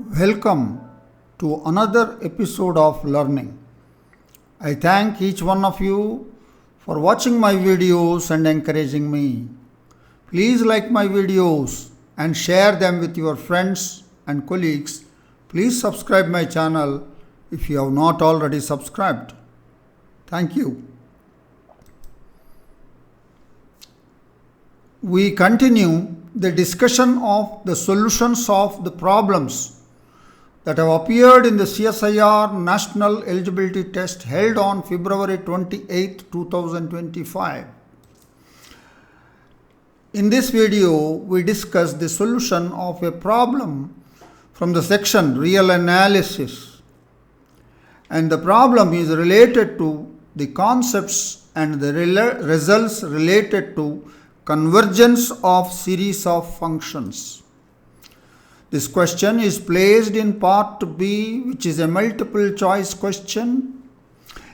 Welcome to another episode of learning. I thank each one of you for watching my videos and encouraging me. Please like my videos and share them with your friends and colleagues. Please subscribe my channel if you have not already subscribed. Thank you. We continue the discussion of the solutions of the problems that have appeared in the CSIR National Eligibility Test held on February 28, 2025. In this video, we discuss the solution of a problem from the section Real Analysis. And the problem is related to the concepts and the results related to convergence of series of functions. This question is placed in part B, which is a multiple choice question,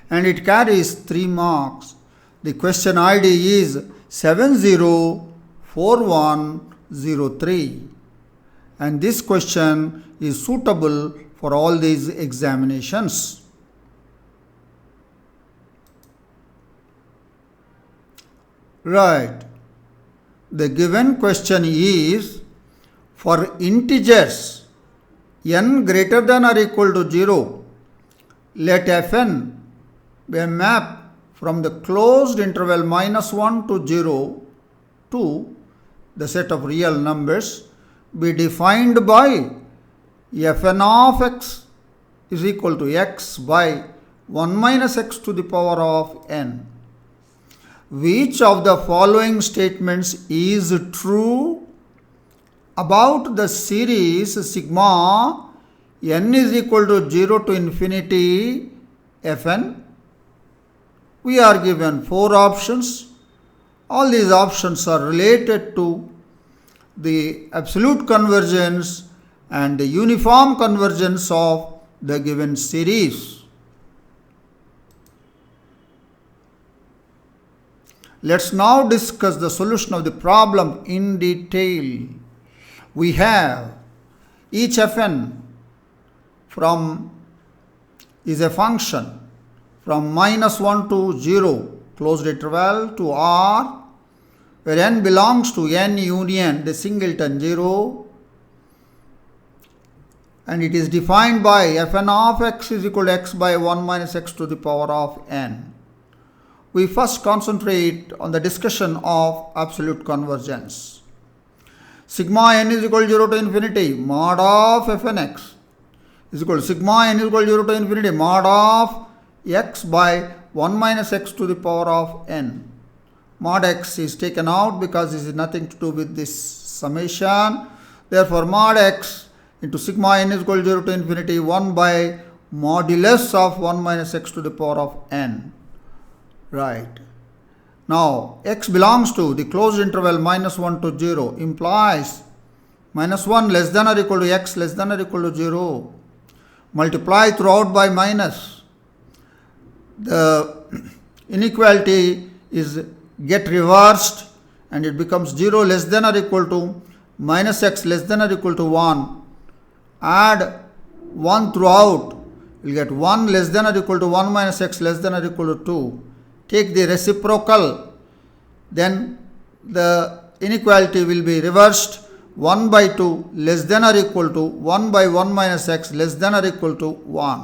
and it carries 3 marks. The question ID is 704103, and this question is suitable for all these examinations. Right. The given question is, for integers n greater than or equal to 0, let Fn be a map from the closed interval -1 to 0 to the set of real numbers be defined by Fn of x is equal to x by 1 minus x to the power of n. Which of the following statements is true about the series sigma n is equal to 0 to infinity Fn? We are given 4 options. All these options are related to the absolute convergence and the uniform convergence of the given series. Let's now discuss the solution of the problem in detail. We have each Fn is a function from -1 to 0 closed interval to R, where n belongs to n union the singleton 0, and it is defined by Fn of x is equal to x by 1 minus x to the power of n. We first concentrate on the discussion of absolute convergence. Sigma n is equal to 0 to infinity mod of Fn x is equal to sigma n is equal to 0 to infinity mod of x by 1 minus x to the power of n. Mod x is taken out because this is nothing to do with this summation. Therefore, mod x into sigma n is equal to 0 to infinity 1 by modulus of 1 minus x to the power of n. Right. Now, x belongs to the closed interval -1 to 0 implies -1 less than or equal to x less than or equal to 0. Multiply throughout by minus. The inequality is get reversed and it becomes 0 less than or equal to minus x less than or equal to 1. Add 1 throughout. You will get 1 less than or equal to 1 minus x less than or equal to 2. Take the reciprocal, then the inequality will be reversed. 1 by 2 less than or equal to 1 by 1 minus x less than or equal to 1.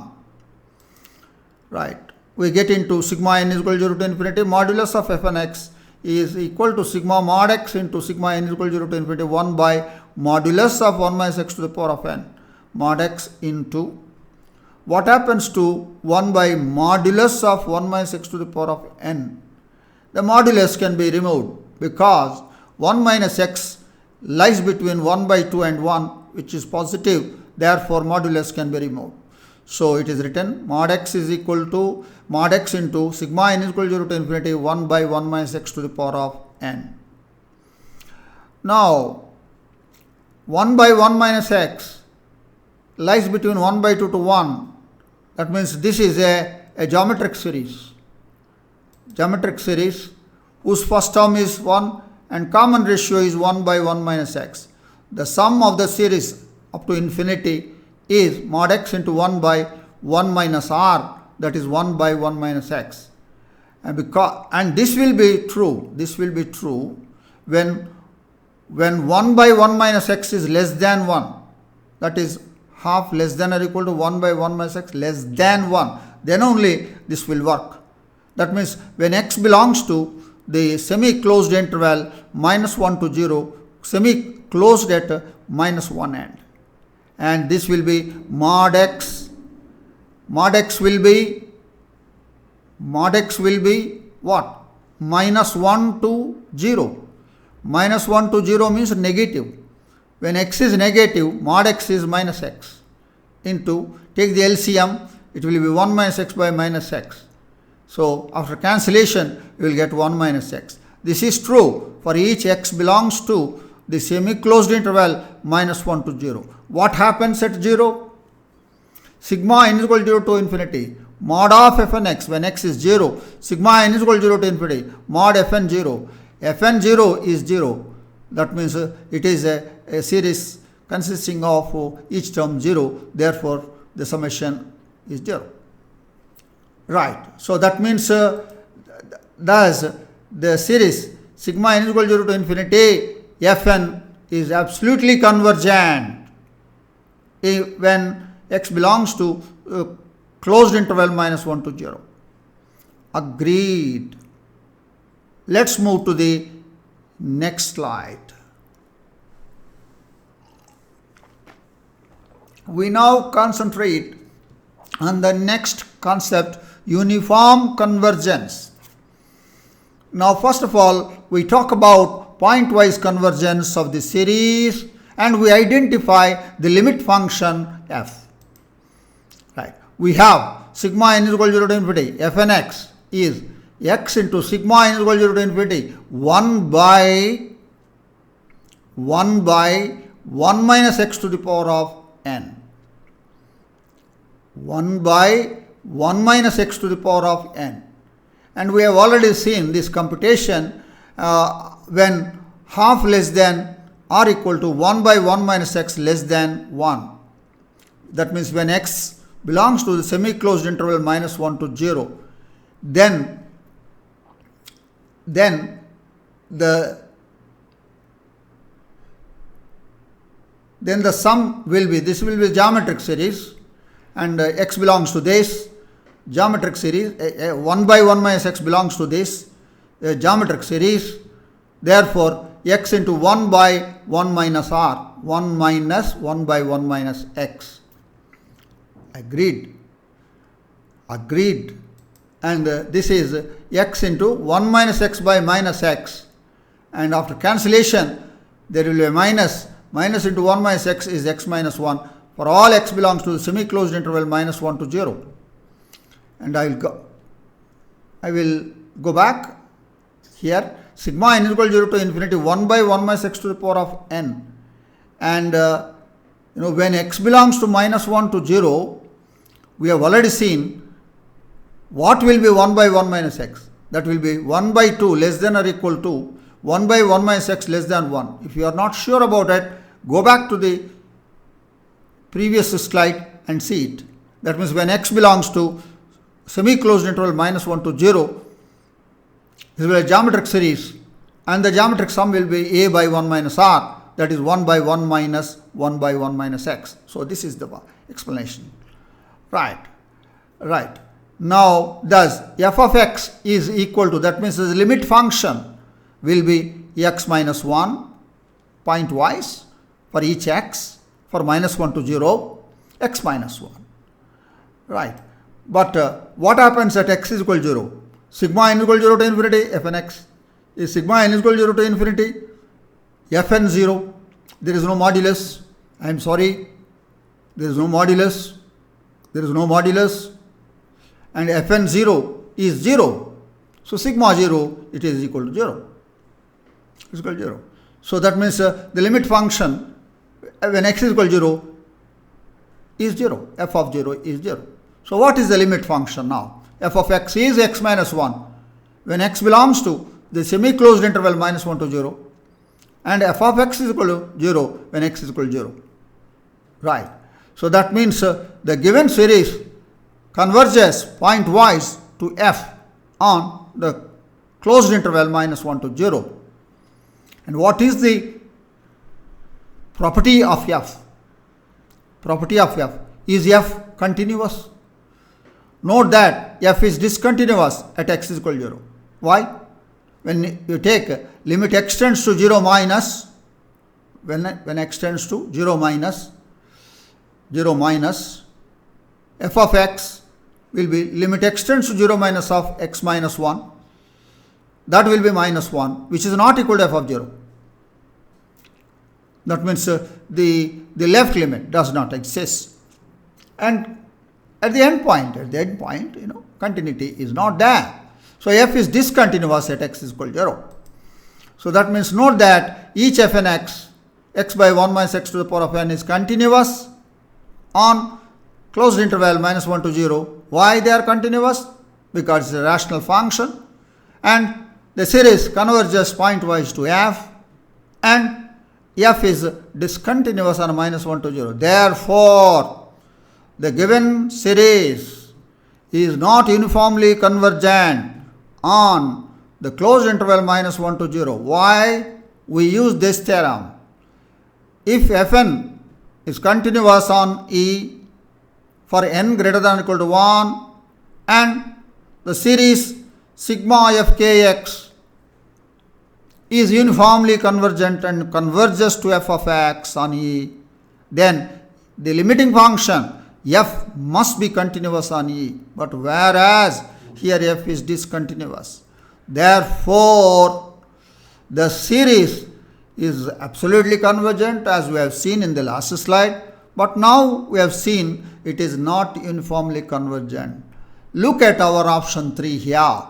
Right. We get into sigma n is equal to 0 to infinity modulus of Fn x is equal to sigma mod x into sigma n is equal to 0 to infinity 1 by modulus of 1 minus x to the power of n. Mod x into what happens to 1 by modulus of 1 minus x to the power of n? The modulus can be removed because 1 minus x lies between 1 by 2 and 1, which is positive. Therefore, modulus can be removed. So, it is written mod x is equal to mod x into sigma n is equal to 0 to infinity 1 by 1 minus x to the power of n. Now, 1 by 1 minus x lies between 1 by 2 to 1. That means this is a geometric series. Geometric series whose first term is 1 and common ratio is 1 by 1 minus x. The sum of the series up to infinity is mod x into 1 by 1 minus r, that is 1 by 1 minus x. And this will be true when 1 by 1 minus x is less than 1, that is half less than or equal to 1 by 1 minus x less than 1, then only this will work. That means when x belongs to the semi-closed interval minus 1 to 0, semi-closed at minus 1 end. And this will be mod x. Mod x will be what? Minus 1 to 0. Minus 1 to 0 means negative. When x is negative, mod x is minus x into, take the LCM, it will be 1 minus x by minus x. So after cancellation, you will get 1 minus x. This is true for each x belongs to the semi-closed interval minus 1 to 0. What happens at 0? Sigma n is equal to 0 to infinity. Mod of fn x, when x is 0, sigma n is equal to 0 to infinity. Mod fn 0. Fn 0 is 0. That means it is a series consisting of each term 0. Therefore, the summation is 0. Right. So that means thus the series sigma n is equal to 0 to infinity, fn is absolutely convergent when x belongs to closed interval minus 1 to 0. Agreed. Let's move to the next slide. We now concentrate on the next concept, uniform convergence. Now, first of all, we talk about pointwise convergence of the series and we identify the limit function f. Right. We have sigma n is equal to 0 to infinity, fn x is x into sigma n is equal to 0 to infinity 1 by 1 minus x to the power of n. 1 by 1 minus x to the power of n. And we have already seen this computation when half less than or equal to 1 by 1 minus x less than 1. That means when x belongs to the semi-closed interval minus 1 to 0, then the sum will be, this will be geometric series, and x belongs to this geometric series, 1 by 1 minus x belongs to this geometric series. Therefore, x into 1 by 1 minus r, 1 minus 1 by 1 minus x. Agreed. And this is x into 1 minus x by minus x. And after cancellation, there will be a minus. Minus into 1 minus x is x minus 1. For all x belongs to the semi-closed interval minus 1 to 0. And I will go back here. Sigma n is equal to 0 to infinity 1 by 1 minus x to the power of n. And when x belongs to minus 1 to 0, we have already seen what will be 1 by 1 minus x. That will be 1 by 2 less than or equal to 1 by 1 minus x less than 1. If you are not sure about it, go back to the previous slide and see it. That means when x belongs to semi-closed interval minus 1 to 0, this will be a geometric series and the geometric sum will be a by 1 minus r, that is 1 by 1 minus 1 by 1 minus x. So this is the explanation. Right. Now, thus f of x is equal to, that means the limit function will be x minus 1 pointwise for each x, for minus 1 to 0, x minus 1. Right. But what happens at x is equal to 0? Sigma n is equal to 0 to infinity, fn x is sigma n is equal to 0 to infinity, fn 0. There is no modulus. I am sorry. There is no modulus. And fn 0 is 0. So sigma 0, it is equal to 0. It's equal to 0. So that means the limit function when x is equal to 0 is 0. F of 0 is 0. So what is the limit function now? F of x is x minus 1 when x belongs to the semi-closed interval minus 1 to 0, and f of x is equal to 0 when x is equal to 0. Right. So that means the given series converges pointwise to f on the closed interval minus 1 to 0. And what is the property of f? Property of f is f continuous. Note that f is discontinuous at x is equal to 0. Why? When you take limit x tends to 0 minus, when x tends to 0 minus f of x will be limit x tends to 0 minus of x minus 1. That will be minus 1, which is not equal to f of 0. That means the left limit does not exist. And at the end point, continuity is not there. So f is discontinuous at x is equal to 0. So that means note that each fn x by 1 minus x to the power of n is continuous on closed interval minus 1 to 0. Why they are continuous? Because it's a rational function and the series converges pointwise to f and f is discontinuous on minus 1 to 0. Therefore, the given series is not uniformly convergent on the closed interval minus 1 to 0. Why? We use this theorem. If fn is continuous on E for n greater than or equal to 1 and the series sigma f kx is uniformly convergent and converges to f of x on E, then the limiting function f must be continuous on E. But whereas here f is discontinuous, therefore the series is absolutely convergent as we have seen in the last slide, but now we have seen it is not uniformly convergent. Look at our option 3 here.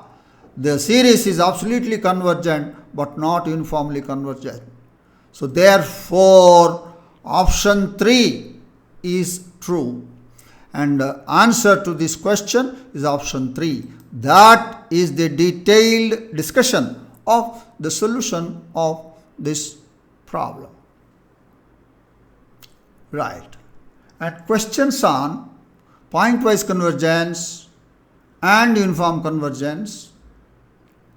The series is absolutely convergent but not uniformly convergent. So therefore option 3 is true. And the answer to this question is option 3. That is the detailed discussion of the solution of this problem. Right. And questions on pointwise convergence and uniform convergence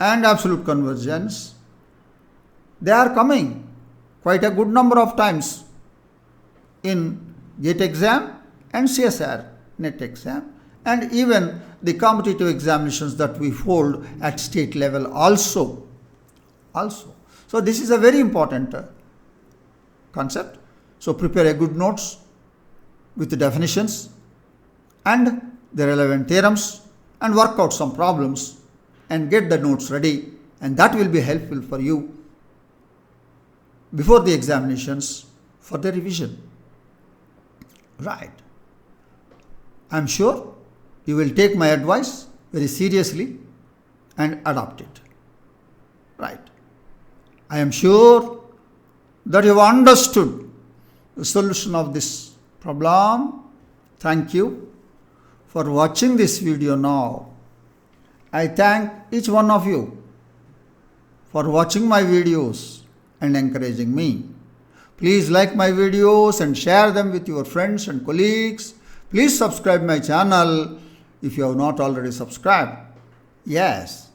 and absolute convergence, they are coming quite a good number of times in GATE exam and CSIR NET exam and even the competitive examinations that we hold at state level also. So this is a very important concept. So prepare a good notes with the definitions and the relevant theorems and work out some problems and get the notes ready, and that will be helpful for you before the examinations for the revision. Right. I am sure you will take my advice very seriously and adopt it. Right. I am sure that you have understood the solution of this problem. Thank you for watching this video now. I thank each one of you for watching my videos and encouraging me. Please like my videos and share them with your friends and colleagues. Please subscribe my channel if you have not already subscribed. Yes,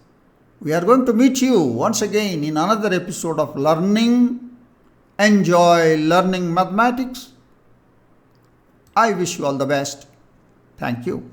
we are going to meet you once again in another episode of Learning. Enjoy learning mathematics. I wish you all the best. Thank you.